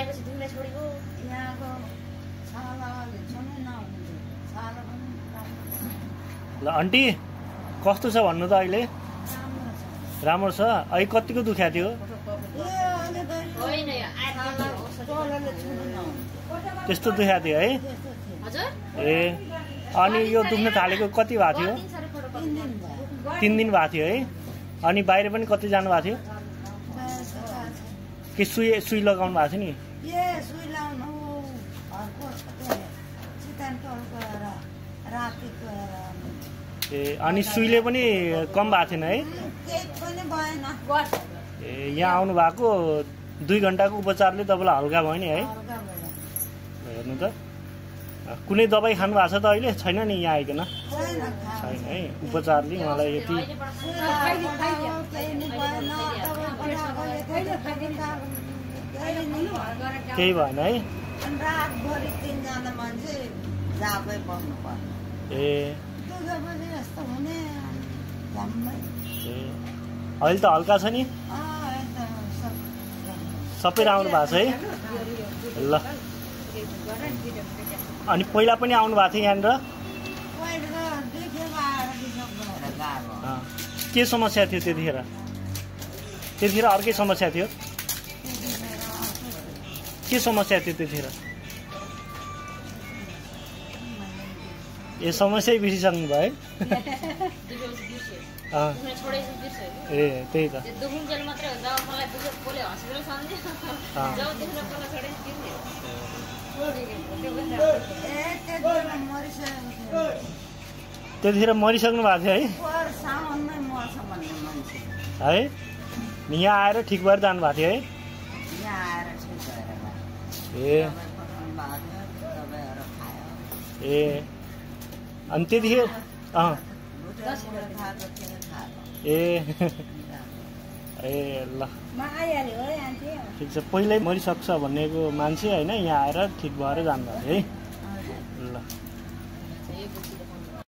आएपछि दुख्ने छोडेको यहाँको छालाले छुनै नहुन्थ्यो छाला पनि ल आन्टी कस्तो छ भन्नु त अहिले राम्रो छ अहिले कतिको दुख्या थियो होइन त्यस्तो दुख्या थियो है हजुर ए अनि यो दुख्न थालेको कति भएको थियो 3 दिन भएको थियो है अनि बाहिर पनि कति जानु भएको थियो कि सुई लगाउनु भएको थियो नि ए अनि सुईले पनि कम भएको थिएन है ए यहाँ आउनु भएको 2 घण्टाको उपचारले तपाईँलाई हल्का भयो नि है हेर्नु त कुनै दबाई खानु भएको छ त अहिले छैन नि यहाँ आइकन छैन है उपचारले उहाँलाई यति केही भएन है ए अहिले त हल्का छ नि सबै आउनु भएको छ है ल अनि पहिला पनि आउनु भएको थियो यहाँनिर के समस्या थियो त्यतिखेर अर्कै समस्या थियो के समस्या थियो त्यतिखेर ए समस्या बिर्सिसक्नु भयो है ए त्यही त त्यतिखेर मरिसक्नु भएको थियो है यहाँ आएर ठिक भएर जानु भएको थियो है ए अनि त्यतिखेर ए ल ठिक छ पहिल्यै मरिसक्छ भन्नेको मान्छे होइन यहाँ आएर ठिक भएर जानुभएको है